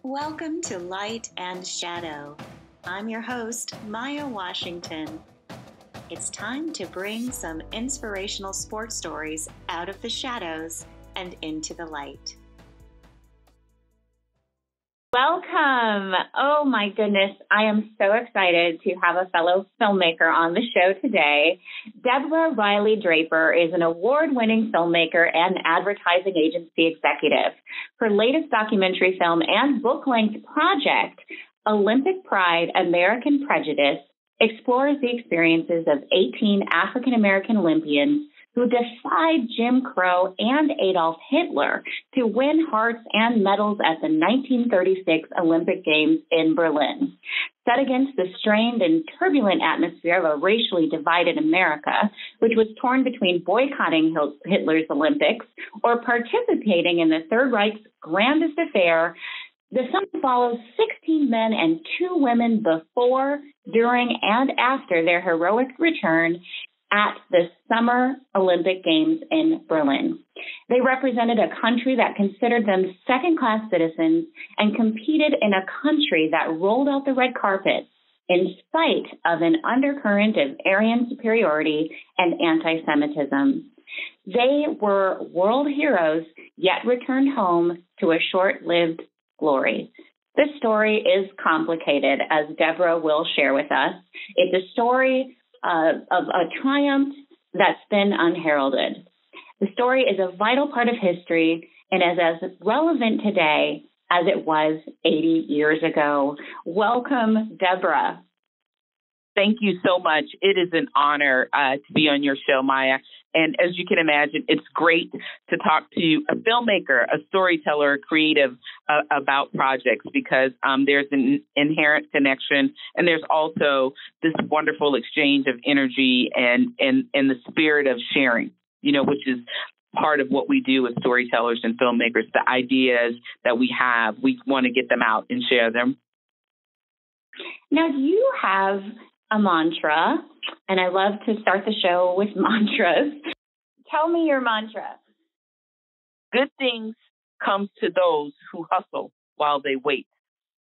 Welcome to Light and Shadow. I'm your host, Maya Washington. It's time to bring some inspirational sports stories out of the shadows and into the light. Welcome. Oh my goodness. I am so excited to have a fellow filmmaker on the show today. Deborah Riley Draper is an award-winning filmmaker and advertising agency executive. Her latest documentary film and book-length project, Olympic Pride, American Prejudice, explores the experiences of 18 African American Olympians who defied Jim Crow and Adolf Hitler to win hearts and medals at the 1936 Olympic Games in Berlin. Set against the strained and turbulent atmosphere of a racially divided America, which was torn between boycotting Hitler's Olympics or participating in the Third Reich's grandest affair, the film follows 16 men and 2 women before, during, and after their heroic return at the Summer Olympic Games in Berlin. They represented a country that considered them second-class citizens and competed in a country that rolled out the red carpet in spite of an undercurrent of Aryan superiority and anti-Semitism. They were world heroes, yet returned home to a short-lived glory. This story is complicated, as Deborah will share with us. It's a story of a triumph that's been unheralded. The story is a vital part of history and is as relevant today as it was 80 years ago. Welcome, Deborah. Thank you so much. It is an honor to be on your show, Maya. And as you can imagine, it's great to talk to a filmmaker, a storyteller, a creative about projects because there's an inherent connection and there's also this wonderful exchange of energy and the spirit of sharing, which is part of what we do as storytellers and filmmakers. The ideas that we have, we want to get them out and share them. Now, you have a mantra, and I love to start the show with mantras. Tell me your mantra. Good things come to those who hustle while they wait.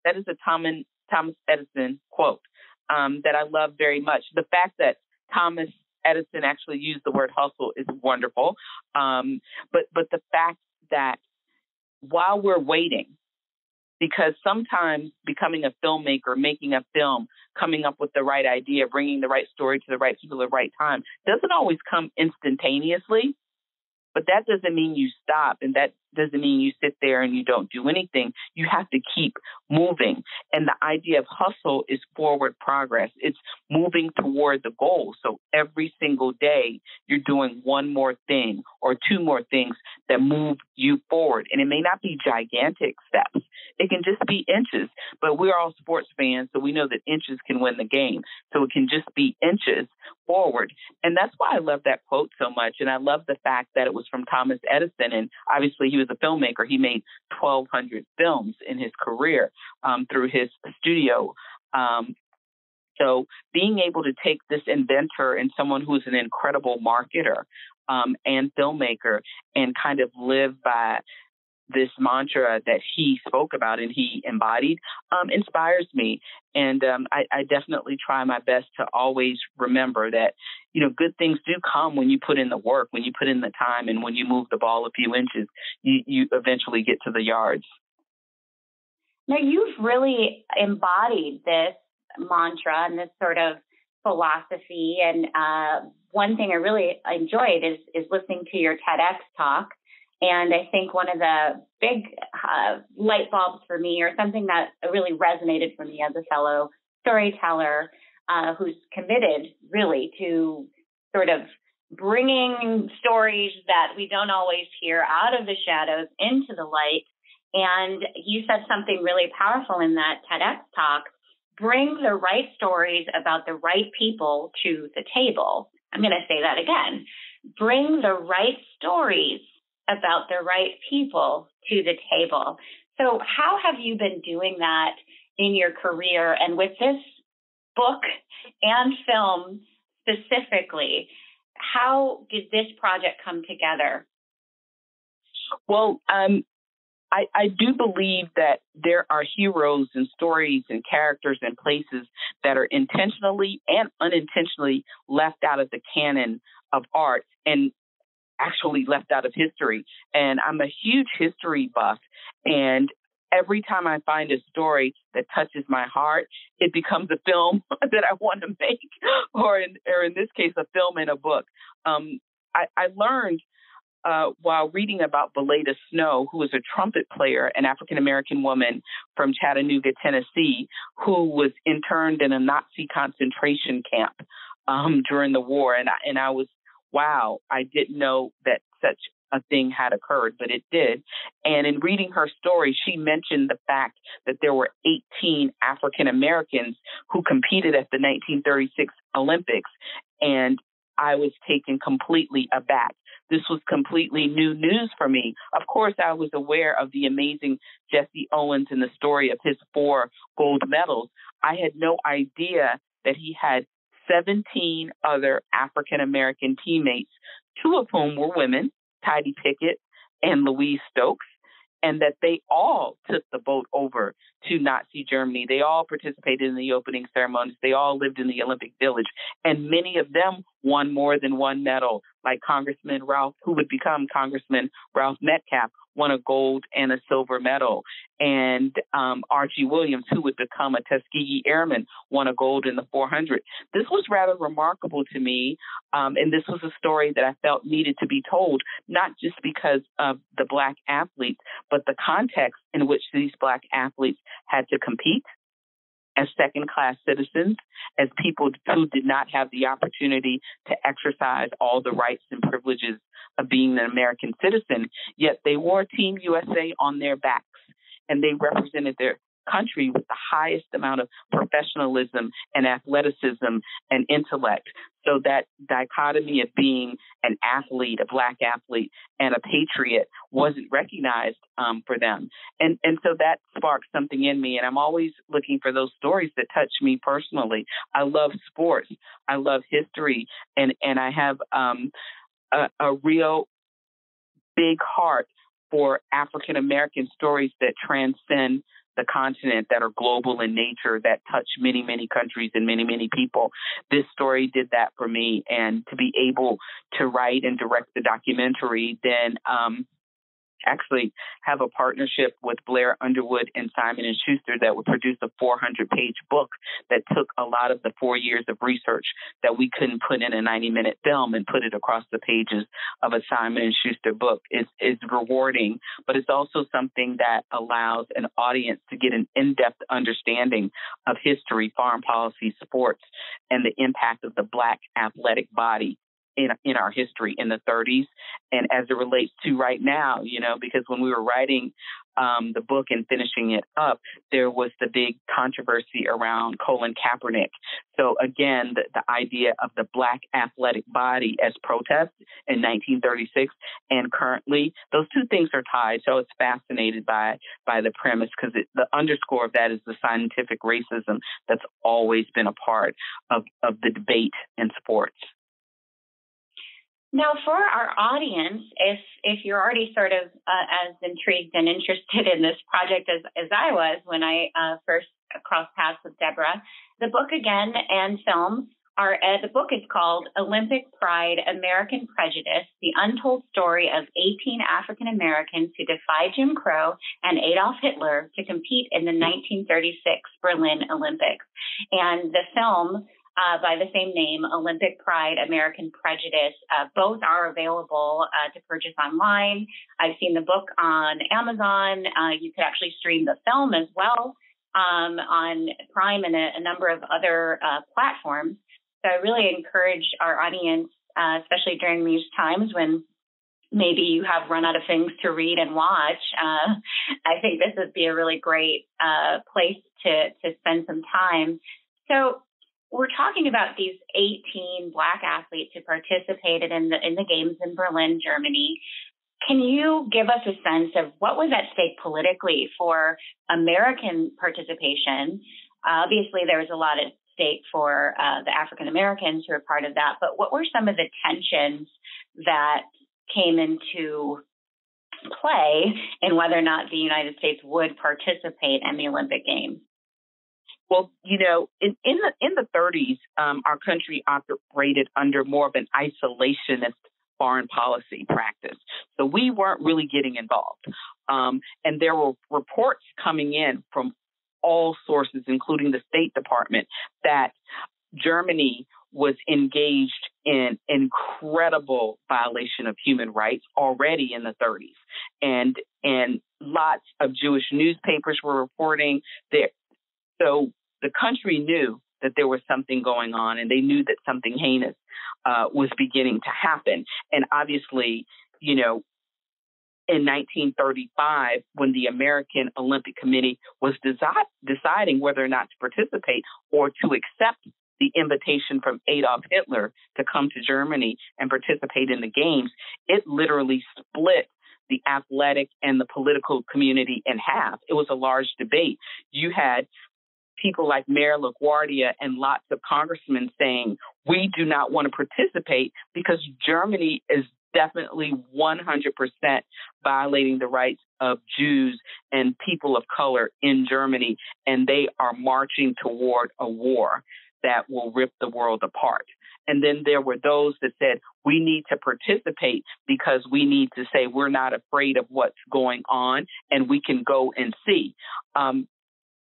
That is a Thomas Edison quote that I love very much. The fact that Thomas Edison actually used the word hustle is wonderful. But the fact that while we're waiting, because sometimes becoming a filmmaker, making a film, coming up with the right idea, bringing the right story to the right people at the right time doesn't always come instantaneously. But that doesn't mean you stop, and that doesn't mean you sit there and you don't do anything. You have to keep moving. And the idea of hustle is forward progress. It's moving toward the goal. So every single day, you're doing one more thing or 2 more things that move you forward. And it may not be gigantic steps. It can just be inches. But we're all sports fans, so we know that inches can win the game. So it can just be inches forward. And that's why I love that quote so much. And I love the fact that it was from Thomas Edison. And obviously, he was a filmmaker. He made 1,200 films in his career through his studio. So being able to take this inventor and someone who's an incredible marketer and filmmaker and kind of live by this mantra that he spoke about and he embodied inspires me. And I definitely try my best to always remember that, good things do come when you put in the work, when you put in the time, and when you move the ball a few inches, you eventually get to the yards. Now, you've really embodied this mantra and this sort of philosophy. And one thing I really enjoyed is listening to your TEDx talk. And I think one of the big light bulbs for me, or something that really resonated for me as a fellow storyteller who's committed really to sort of bringing stories that we don't always hear out of the shadows into the light. And you said something really powerful in that TEDx talk: bring the right stories about the right people to the table. I'm going to say that again. Bring the right stories about the right people to the table. So how have you been doing that in your career? And with this book and film specifically, how did this project come together? Well, I do believe that there are heroes and stories and characters and places that are intentionally and unintentionally left out of the canon of art and actually left out of history. And I'm a huge history buff. And every time I find a story that touches my heart, it becomes a film that I want to make, or in this case, a film and a book. I learned while reading about Belada Snow, who was a trumpet player, an African-American woman from Chattanooga, Tennessee, who was interned in a Nazi concentration camp during the war. And I was, wow, I didn't know that such a thing had occurred, but it did. And in reading her story, she mentioned the fact that there were 18 African-Americans who competed at the 1936 Olympics. And I was taken completely aback. This was completely new news for me. Of course, I was aware of the amazing Jesse Owens and the story of his 4 gold medals. I had no idea that he had 17 other African-American teammates, 2 of whom were women, Tidie Pickett and Louise Stokes, and that they all took the boat over to Nazi Germany. They all participated in the opening ceremonies. They all lived in the Olympic Village. And many of them won more than one medal, like Congressman Ralph, who would become Congressman Ralph Metcalf, won a gold and a silver medal. And Archie Williams, who would become a Tuskegee Airman, won a gold in the 400. This was rather remarkable to me, and this was a story that I felt needed to be told, not just because of the Black athletes, but the context in which these Black athletes had to compete as second-class citizens, as people who did not have the opportunity to exercise all the rights and privileges of being an American citizen, yet they wore Team USA on their backs, and they represented their country with the highest amount of professionalism and athleticism and intellect. So that dichotomy of being an athlete, a Black athlete, and a patriot wasn't recognized for them. And so that sparked something in me. And I'm always looking for those stories that touch me personally. I love sports. I love history. And I have a real big heart for African-American stories that transcend the continent, that are global in nature, that touch many, many countries and many, many people. This story did that for me. And to be able to write and direct the documentary, then actually have a partnership with Blair Underwood and Simon & Schuster that would produce a 400-page book that took a lot of the 4 years of research that we couldn't put in a 90-minute film and put it across the pages of a Simon & Schuster book is rewarding, but it's also something that allows an audience to get an in-depth understanding of history, foreign policy, sports, and the impact of the Black athletic body in our history in the 30s. And as it relates to right now, because when we were writing the book and finishing it up, there was the big controversy around Colin Kaepernick. So again, the idea of the Black athletic body as protest in 1936 and currently, those two things are tied. So it's fascinated by the premise because the underscore of that is the scientific racism that's always been a part of the debate in sports. Now, for our audience, if you're already sort of as intrigued and interested in this project as I was when I first crossed paths with Deborah, the book again and film are the book is called Olympic Pride, American Prejudice: The Untold Story of 18 African Americans Who Defied Jim Crow and Adolf Hitler to Compete in the 1936 Berlin Olympics. And the film by the same name, Olympic Pride, American Prejudice. Both are available to purchase online. I've seen the book on Amazon. You could actually stream the film as well on Prime and a number of other platforms. So I really encourage our audience, especially during these times when maybe you have run out of things to read and watch. I think this would be a really great place to spend some time. So we're talking about these 18 Black athletes who participated in the games in Berlin, Germany. Can you give us a sense of what was at stake politically for American participation? Obviously, there was a lot at stake for the African Americans who were part of that, but what were some of the tensions that came into play in whether or not the United States would participate in the Olympic Games? Well, in the 30s, our country operated under more of an isolationist foreign policy practice. So we weren't really getting involved. And there were reports coming in from all sources, including the State Department, that Germany was engaged in incredible violation of human rights already in the 30s. And lots of Jewish newspapers were reporting there. So the country knew that there was something going on, and they knew that something heinous was beginning to happen. And obviously, in 1935, when the American Olympic Committee was deciding whether or not to participate or to accept the invitation from Adolf Hitler to come to Germany and participate in the Games, it literally split the athletic and the political community in half. It was a large debate. You had people like Mayor LaGuardia and lots of congressmen saying, we do not want to participate because Germany is definitely 100% violating the rights of Jews and people of color in Germany, and they are marching toward a war that will rip the world apart. And then there were those that said, we need to participate because we need to say we're not afraid of what's going on and we can go and see.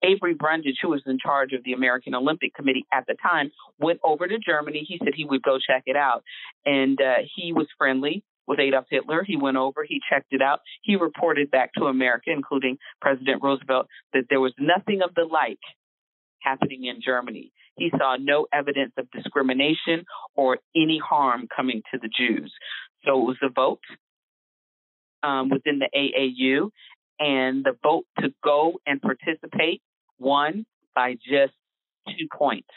Avery Brundage, who was in charge of the American Olympic Committee at the time, went over to Germany. He said he would go check it out. And he was friendly with Adolf Hitler. He went over, he checked it out. He reported back to America, including President Roosevelt, that there was nothing of the like happening in Germany. He saw no evidence of discrimination or any harm coming to the Jews. So it was a vote within the AAU, and the vote to go and participate won by just 2 points.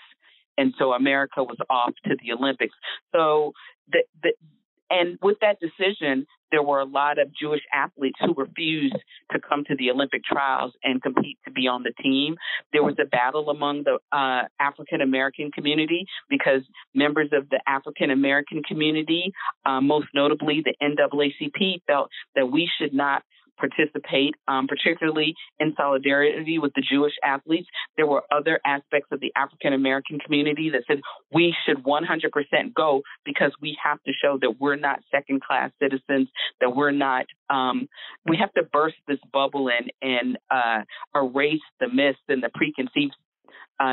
And so America was off to the Olympics. So and with that decision, there were a lot of Jewish athletes who refused to come to the Olympic trials and compete to be on the team. There was a battle among the African American community because members of the African American community, most notably the NAACP, felt that we should not participate, particularly in solidarity with the Jewish athletes. There were other aspects of the African American community that said we should 100% go because we have to show that we're not second-class citizens, that we're not, we have to burst this bubble and erase the myths and the preconceived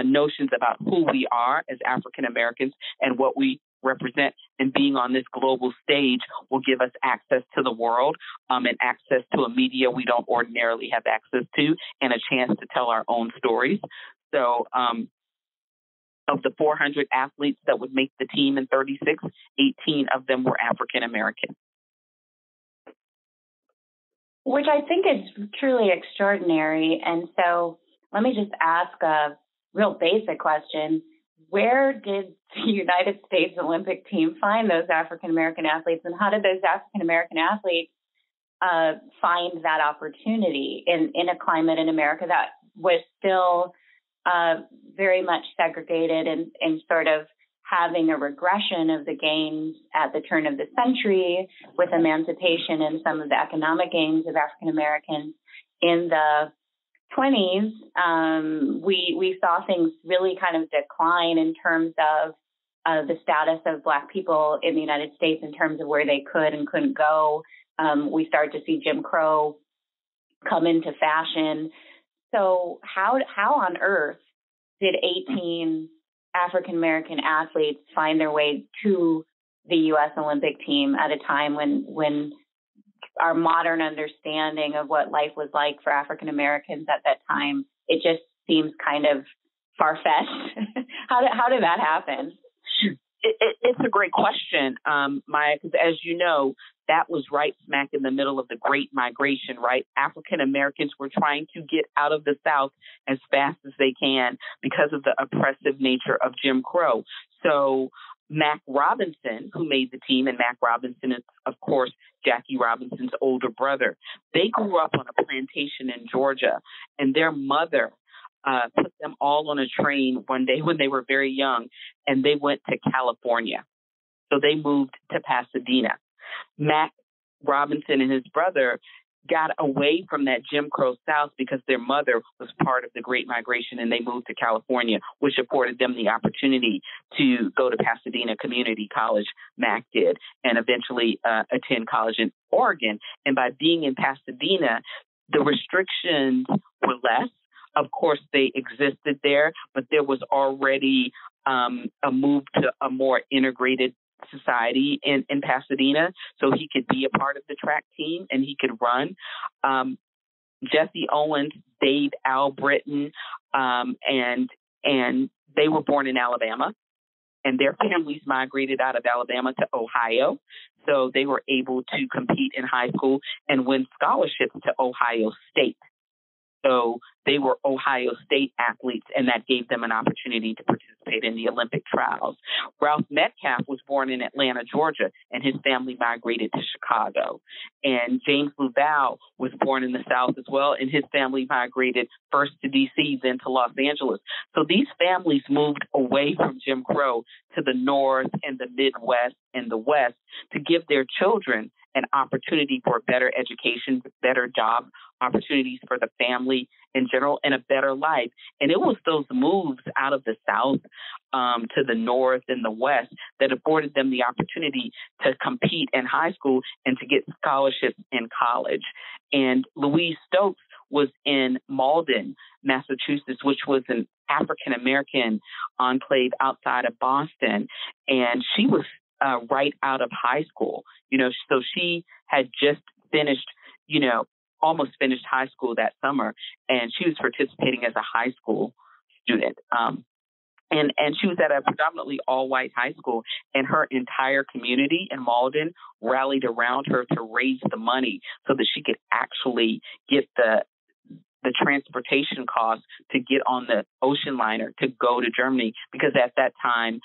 notions about who we are as African Americans and what we represent, and being on this global stage will give us access to the world and access to a media we don't ordinarily have access to and a chance to tell our own stories. So of the 400 athletes that would make the team in 36, 18 of them were African American. Which I think is truly extraordinary. And so let me just ask a real basic question. Where did the United States Olympic team find those African-American athletes, and how did those African-American athletes find that opportunity in a climate in America that was still very much segregated and sort of having a regression of the gains at the turn of the century with emancipation and some of the economic gains of African-Americans in the 20s, we saw things really kind of decline in terms of the status of Black people in the United States in terms of where they could and couldn't go. We started to see Jim Crow come into fashion. So how on earth did 18 African-American athletes find their way to the U.S. Olympic team at a time when our modern understanding of what life was like for African Americans at that time, it just seems kind of far-fetched. How did that happen? It's a great question, Maya, because as you know, that was right smack in the middle of the Great Migration, right? African Americans were trying to get out of the South as fast as they can because of the oppressive nature of Jim Crow. So Mac Robinson, who made the team, and Mac Robinson is, of course, Jackie Robinson's older brother, they grew up on a plantation in Georgia, and their mother put them all on a train one day when they were very young, and they went to California. So they moved to Pasadena. Mac Robinson and his brother got away from that Jim Crow South because their mother was part of the Great Migration, and they moved to California, which afforded them the opportunity to go to Pasadena Community College, Mac did, and eventually attend college in Oregon. And by being in Pasadena, the restrictions were less. Of course, they existed there, but there was already a move to a more integrated society in Pasadena, so he could be a part of the track team and he could run. Jesse Owens, Dave Albritton, and they were born in Alabama, and their families migrated out of Alabama to Ohio, so they were able to compete in high school and win scholarships to Ohio State. So they were Ohio State athletes, and that gave them an opportunity to participate in the Olympic trials. Ralph Metcalf was born in Atlanta, Georgia, and his family migrated to Chicago. And James Luval was born in the South as well, and his family migrated first to D.C., then to Los Angeles. So these families moved away from Jim Crow to the North and the Midwest and the West to give their children an opportunity for a better education, better job opportunities for the family in general, and a better life. And it was those moves out of the South to the North and the West that afforded them the opportunity to compete in high school and to get scholarships in college. And Louise Stokes was in Malden, Massachusetts, which was an African American enclave outside of Boston. And she was right out of high school, so she had just finished, almost finished high school that summer, and she was participating as a high school student. And she was at a predominantly all-white high school, and her entire community in Malden rallied around her to raise the money so that she could actually get the transportation costs to get on the ocean liner to go to Germany, because at that time,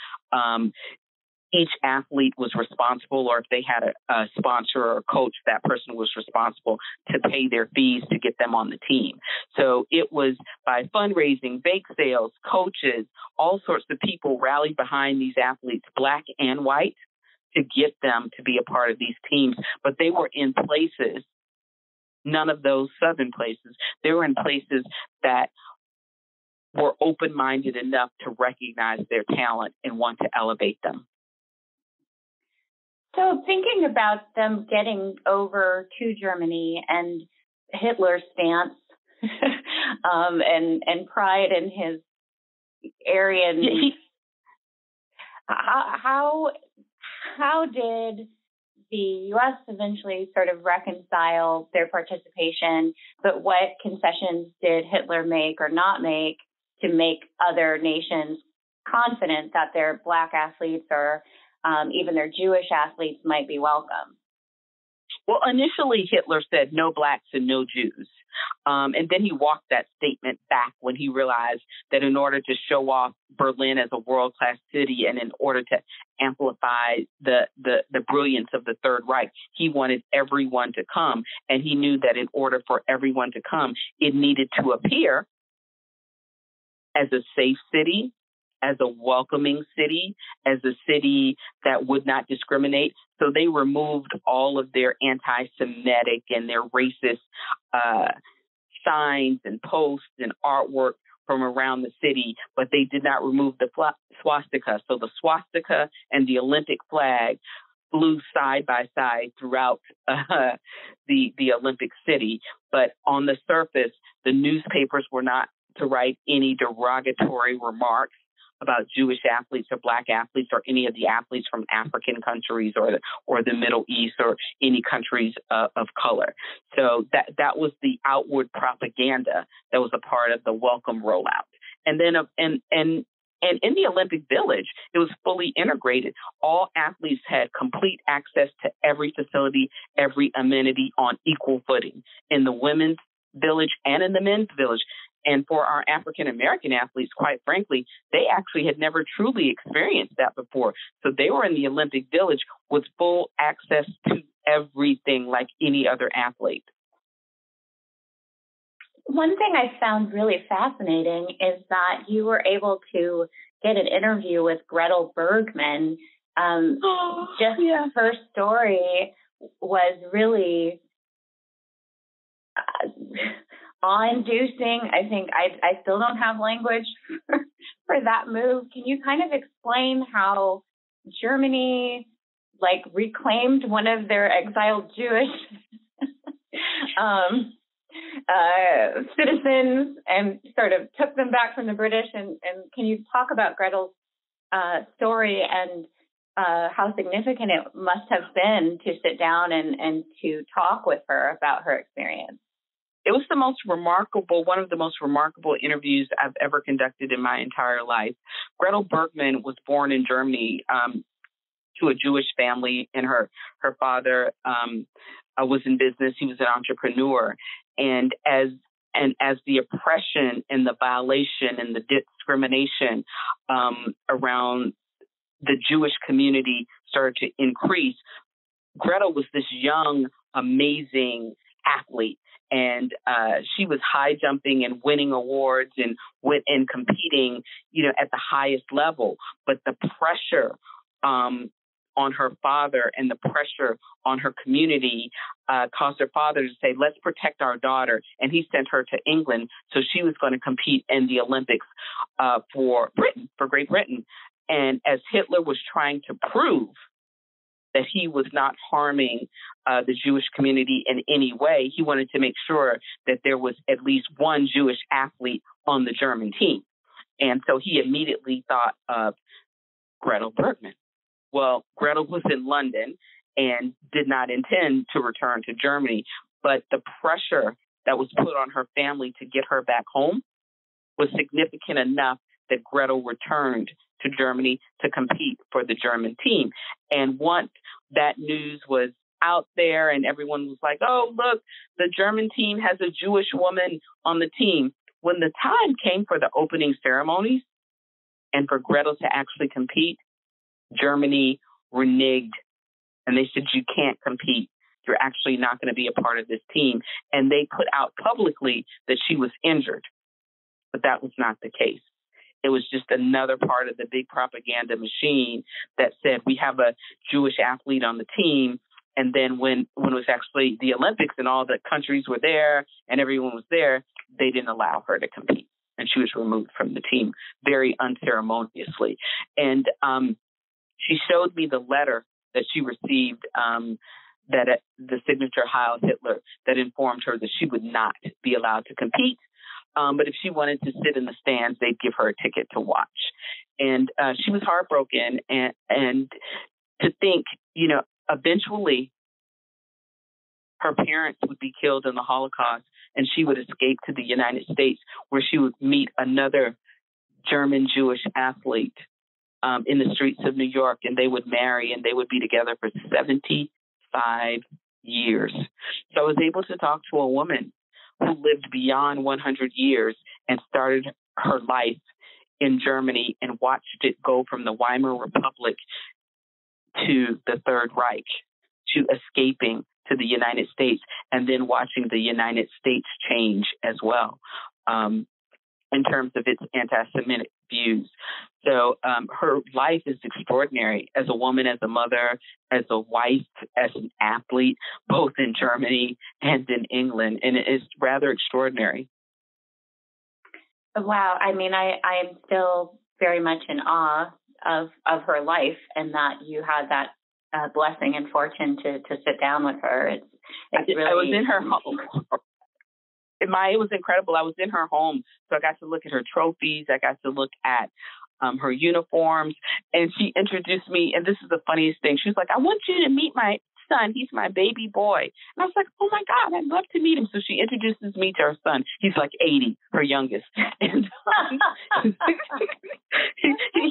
each athlete was responsible, or if they had a sponsor or a coach, that person was responsible to pay their fees to get them on the team. So it was by fundraising, bake sales, coaches, all sorts of people rallied behind these athletes, black and white, to get them to be a part of these teams. But they were in places, none of those Southern places, they were in places that were open-minded enough to recognize their talent and want to elevate them. So thinking about them getting over to Germany and Hitler's stance and pride in his Aryan, how did the U.S. eventually sort of reconcile their participation, but what concessions did Hitler make or not make to make other nations confident that their Black athletes or even their Jewish athletes might be welcome? Well, initially Hitler said no Blacks and no Jews. And then he walked that statement back when he realized that in order to show off Berlin as a world-class city and in order to amplify the brilliance of the Third Reich, he wanted everyone to come. And he knew that in order for everyone to come, it needed to appear as a safe city, as a welcoming city, as a city that would not discriminate. So they removed all of their anti-Semitic and their racist signs and posts and artwork from around the city, but they did not remove the swastika. So the swastika and the Olympic flag flew side by side throughout the Olympic city. But on the surface, the newspapers were not to write any derogatory remarks about Jewish athletes or Black athletes or any of the athletes from African countries or the Middle East or any countries of color. So that was the outward propaganda that was a part of the welcome rollout. And then and in the Olympic Village, it was fully integrated. All athletes had complete access to every facility, every amenity on equal footing in the women's village and in the men's village. And for our African American athletes, quite frankly, they actually had never truly experienced that before. So they were in the Olympic Village with full access to everything like any other athlete. One thing I found really fascinating is that you were able to get an interview with Gretel Bergmann. Her story was really awe-inducing. I think I still don't have language for that move. Can you kind of explain how Germany reclaimed one of their exiled Jewish citizens and sort of took them back from the British? And can you talk about Gretel's story and how significant it must have been to sit down and to talk with her about her experience? It was one of the most remarkable interviews I've ever conducted in my entire life. Gretel Bergmann was born in Germany to a Jewish family, and her father was in business. He was an entrepreneur, and as the oppression and the violation and the discrimination around the Jewish community started to increase, Gretel was this young, amazing athlete. And she was high jumping and winning awards and competing, at the highest level. But the pressure on her father and the pressure on her community caused her father to say, let's protect our daughter. And he sent her to England. So she was going to compete in the Olympics for Great Britain. And as Hitler was trying to prove that he was not harming the Jewish community in any way, he wanted to make sure that there was at least one Jewish athlete on the German team. And so he immediately thought of Gretel Bergmann. Well, Gretel was in London and did not intend to return to Germany, but the pressure that was put on her family to get her back home was significant enough that Gretel returned to Germany to compete for the German team. And once that news was out there and everyone was like, oh, look, the German team has a Jewish woman on the team. When the time came for the opening ceremonies and for Gretel to actually compete, Germany reneged and they said, you can't compete. You're actually not going to be a part of this team. And they put out publicly that she was injured, but that was not the case. It was just another part of the big propaganda machine that said we have a Jewish athlete on the team. And then when it was actually the Olympics and all the countries were there and everyone was there, they didn't allow her to compete. And she was removed from the team very unceremoniously. And she showed me the letter that she received that the signature Heil Hitler that informed her that she would not be allowed to compete. But if she wanted to sit in the stands, they'd give her a ticket to watch. And she was heartbroken. And to think, eventually her parents would be killed in the Holocaust and she would escape to the United States where she would meet another German Jewish athlete in the streets of New York, and they would marry and they would be together for 75 years. So I was able to talk to a woman who lived beyond 100 years and started her life in Germany and watched it go from the Weimar Republic to the Third Reich, to escaping to the United States, and then watching the United States change as well in terms of its anti-Semitic views. So her life is extraordinary as a woman, as a mother, as a wife, as an athlete, both in Germany and in England. And it is rather extraordinary. Wow. I mean, I am still very much in awe of her life and that you had that blessing and fortune to sit down with her. It's really... I was in her home. It was incredible. I was in her home, so I got to look at her trophies. I got to look at her uniforms, and she introduced me. And this is the funniest thing. She was like, I want you to meet my son. He's my baby boy. And I was like, oh, my God, I'd love to meet him. So she introduces me to her son. He's like 80, her youngest. And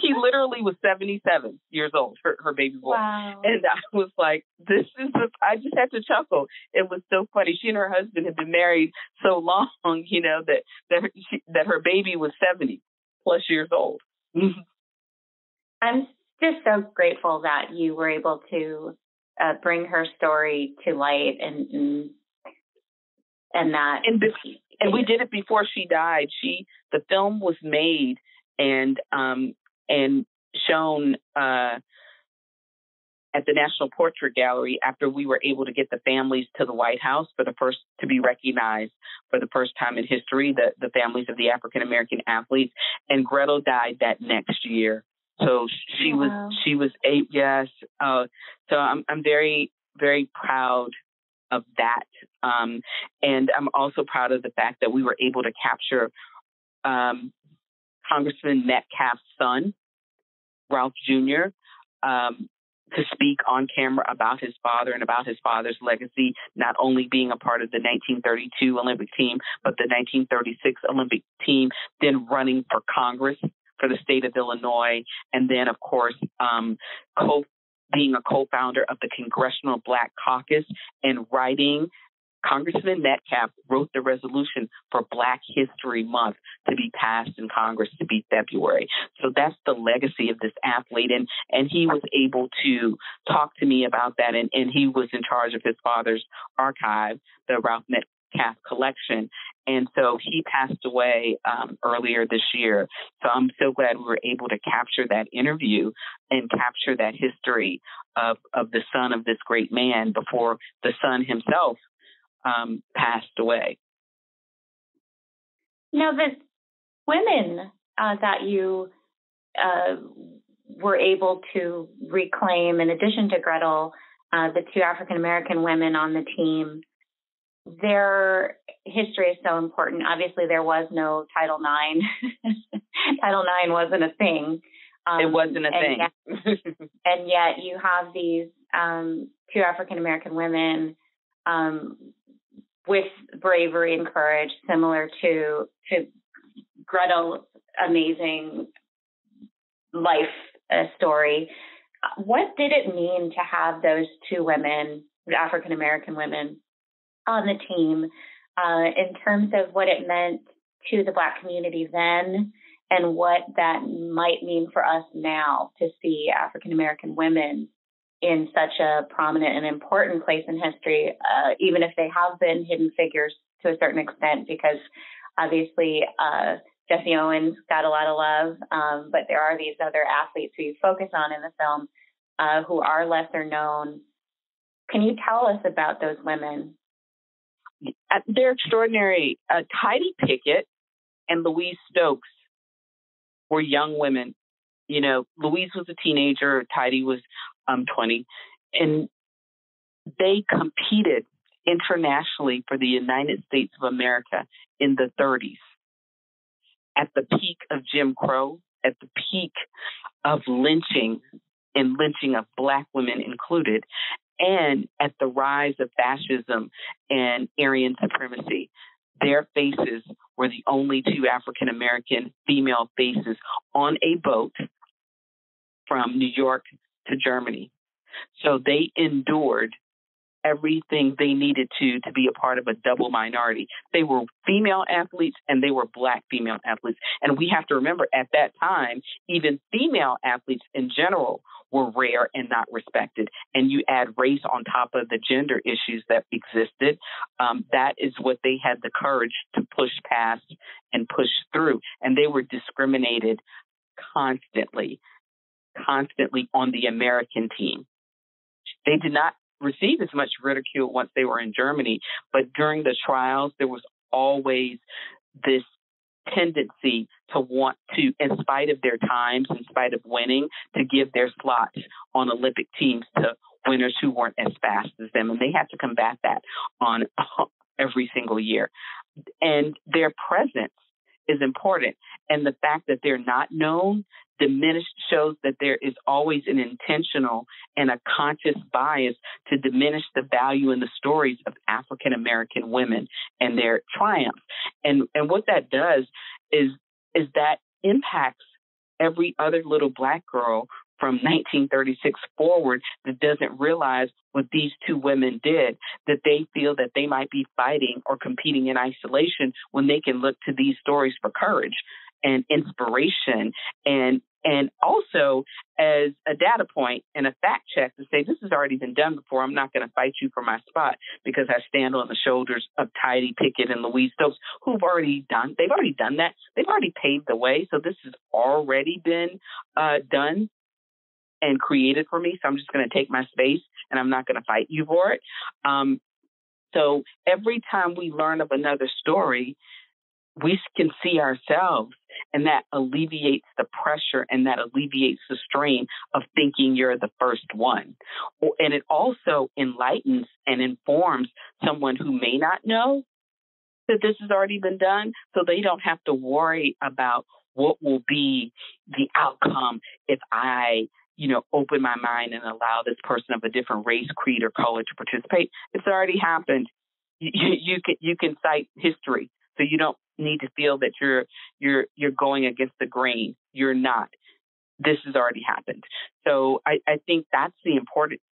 he literally was 77 years old, her baby boy. Wow. And I was like, I just had to chuckle. It was so funny. She and her husband had been married so long, that her baby was 70 plus years old. I'm just so grateful that you were able to bring her story to light and we did it before she died. The film was made and shown at the National Portrait Gallery after we were able to get the families to the White House to be recognized for the first time in history, the families of the African American athletes. And Gretel died that next year. So she was 8. Yes. So I'm very, very proud of that. And I'm also proud of the fact that we were able to capture Congressman Metcalf's son, Ralph Jr., to speak on camera about his father and about his father's legacy, not only being a part of the 1932 Olympic team, but the 1936 Olympic team, then running for Congress for the state of Illinois, and then, of course, being a co-founder of the Congressional Black Caucus and Congressman Metcalf wrote the resolution for Black History Month to be passed in Congress to be February. So that's the legacy of this athlete. And he was able to talk to me about that. And he was in charge of his father's archive, the Ralph Metcalf collection. And so he passed away earlier this year. So I'm so glad we were able to capture that interview and capture that history of the son of this great man before the son himself passed away. Now, the women that you were able to reclaim, in addition to Gretel, the 2 African American women on the team, their history is so important. Obviously, there was no Title IX. Title IX wasn't a thing. It wasn't a thing. And yet you have these 2 African American women with bravery and courage, similar to Gretel's amazing life story. What did it mean to have those 2 women, African American women, on the team in terms of what it meant to the Black community then and what that might mean for us now to see African American women in such a prominent and important place in history, even if they have been hidden figures to a certain extent, because obviously Jesse Owens got a lot of love, but there are these other athletes who you focus on in the film who are lesser known. Can you tell us about those women? They're extraordinary. Heidi Pickett and Louise Stokes were young women. You know, Louise was a teenager, Heidi was 20, and they competed internationally for the United States of America in the 30s, at the peak of Jim Crow, at the peak of lynching, and lynching of Black women included, and at the rise of fascism and Aryan supremacy. Their faces were the only 2 African American female faces on a boat from New York to Germany. So they endured everything they needed to be a part of a double minority. They were female athletes and they were Black female athletes. And we have to remember at that time, even female athletes in general were rare and not respected. And you add race on top of the gender issues that existed. That is what they had the courage to push past and push through. And they were discriminated constantly on the American team. They did not receive as much ridicule once they were in Germany, but during the trials, there was always this tendency to want to, in spite of their times, in spite of winning, to give their slots on Olympic teams to winners who weren't as fast as them. And they had to combat that on every single year. And their presence is important. And the fact that they're not known shows that there is always an intentional and a conscious bias to diminish the value in the stories of African American women and their triumphs. And what that does is that impacts every other little Black girl from 1936 forward that doesn't realize what these 2 women did, that they feel that they might be fighting or competing in isolation when they can look to these stories for courage and inspiration and also as a data point and a fact check to say, this has already been done before. I'm not going to fight you for my spot because I stand on the shoulders of Heidi Pickett and Louise Stokes, they've already done that. They've already paved the way. So this has already been done. and created for me. So I'm just going to take my space and I'm not going to fight you for it. So every time we learn of another story, we can see ourselves, and that alleviates the pressure and that alleviates the strain of thinking you're the first one. And it also enlightens and informs someone who may not know that this has already been done, so they don't have to worry about what will be the outcome if I, open my mind and allow this person of a different race, creed, or color to participate. It's already happened. You can cite history, so you don't need to feel that you're going against the grain. You're not. This has already happened. So I think that's the importance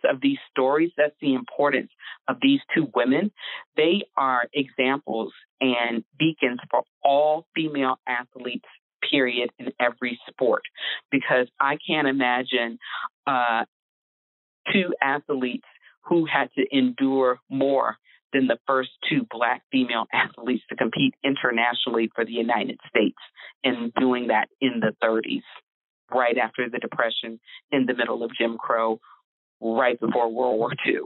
of these stories. That's the importance of these two women. They are examples and beacons for all female athletes, period, in every sport, because I can't imagine two athletes who had to endure more than the first two Black female athletes to compete internationally for the United States, and doing that in the 30s, right after the Depression, in the middle of Jim Crow, right before World War II.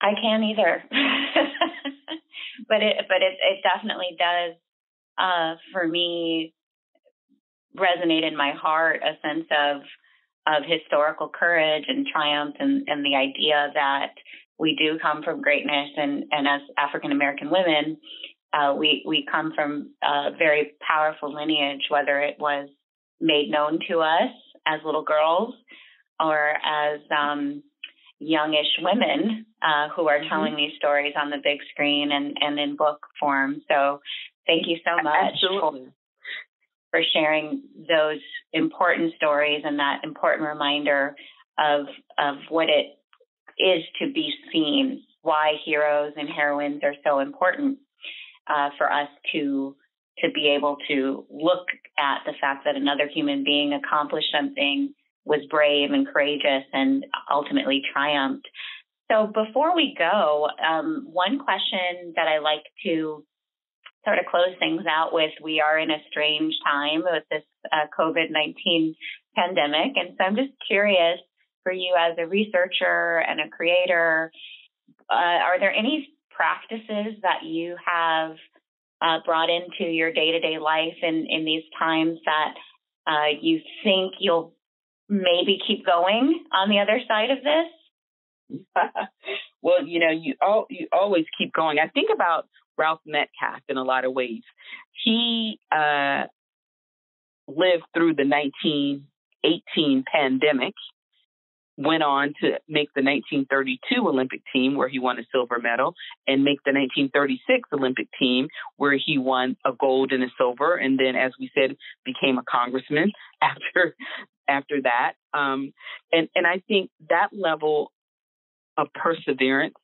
I can't either, but it definitely does, for me, resonate in my heart, a sense of historical courage and triumph, and the idea that we do come from greatness, and as African American women, we come from a very powerful lineage, whether it was made known to us as little girls or as youngish women who are telling these stories on the big screen and in book form. So thank you so much for sharing those important stories and that important reminder of what it is to be seen, why heroes and heroines are so important for us to be able to look at the fact that another human being accomplished something, was brave and courageous, and ultimately triumphed. So before we go, one question that I like to sort of close things out with, we are in a strange time with this COVID-19 pandemic. And so I'm just curious, for you as a researcher and a creator, are there any practices that you have brought into your day-to-day life in these times that you think you'll maybe keep going on the other side of this? Well, you always keep going. I think about Ralph Metcalf in a lot of ways. He lived through the 1918 pandemic, went on to make the 1932 Olympic team where he won a silver medal, and make the 1936 Olympic team where he won a gold and a silver, and then, as we said, became a congressman after that. And I think that level of perseverance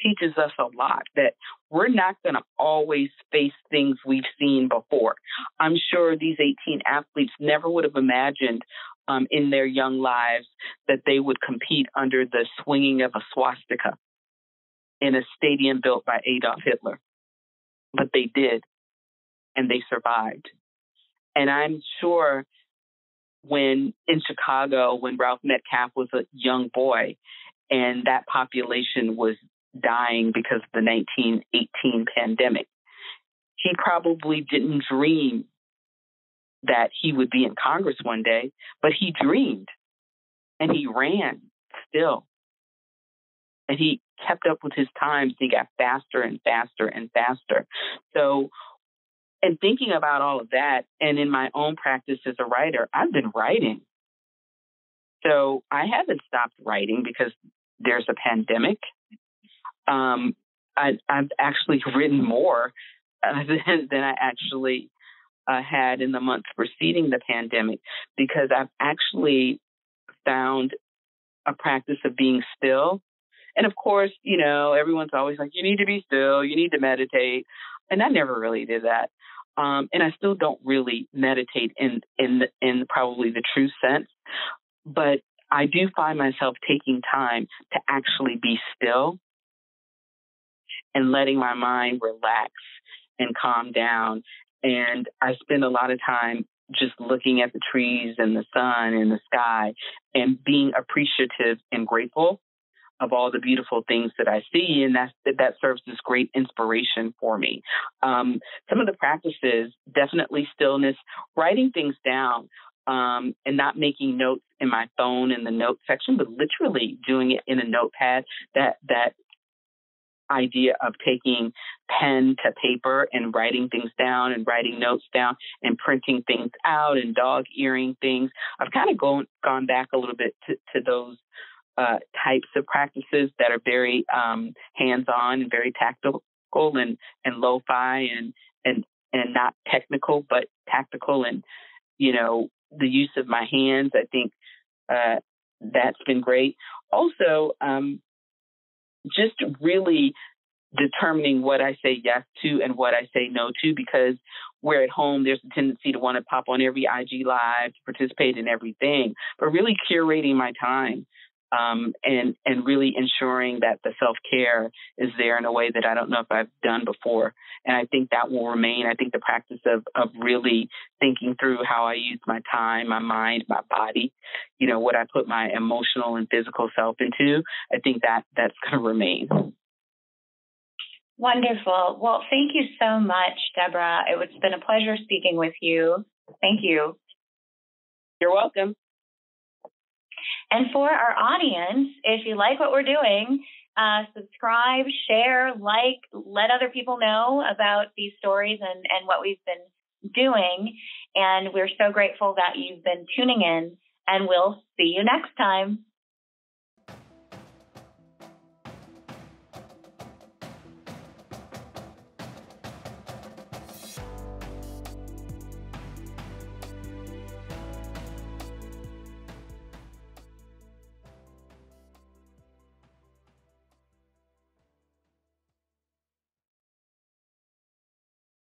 teaches us a lot, that we're not going to always face things we've seen before. I'm sure these 18 athletes never would have imagined in their young lives that they would compete under the swinging of a swastika in a stadium built by Adolf Hitler. But they did, and they survived. And I'm sure in Chicago, when Ralph Metcalf was a young boy and that population was dying because of the 1918 pandemic, he probably didn't dream that he would be in Congress one day, but he dreamed, and he ran still. And he kept up with his times. He got faster and faster and faster. So, and thinking about all of that, and in my own practice as a writer, I've been writing. So I haven't stopped writing because there's a pandemic. I've actually written more than I actually had in the months preceding the pandemic, because I've actually found a practice of being still. And of course, everyone's always like, you need to be still, you need to meditate. And I never really did that. And I still don't really meditate in probably the true sense. But I do find myself taking time to actually be still and letting my mind relax and calm down. And I spend a lot of time just looking at the trees and the sun and the sky and being appreciative and grateful of all the beautiful things that I see. And that serves as great inspiration for me. Some of the practices, definitely stillness, writing things down, and not making notes in my phone in the note section, but literally doing it in a notepad. That idea of taking pen to paper and writing things down and writing notes down and printing things out and dog-earing things. I've kind of gone back a little bit to those types of practices that are very hands-on and very tactical and lo-fi and not technical, but tactical. And, the use of my hands, I think that's been great. Also, just really determining what I say yes to and what I say no to, because we're at home, there's a tendency to want to pop on every IG Live, to participate in everything, but really curating my time and really ensuring that the self-care is there in a way that I don't know if I've done before. And I think that will remain. I think the practice of really thinking through how I use my time, my mind, my body, what I put my emotional and physical self into, I think that's going to remain. Wonderful. Well, thank you so much, Deborah. It's been a pleasure speaking with you. Thank you. You're welcome. And for our audience, if you like what we're doing, subscribe, share, let other people know about these stories and what we've been doing. And we're so grateful that you've been tuning in, and we'll see you next time.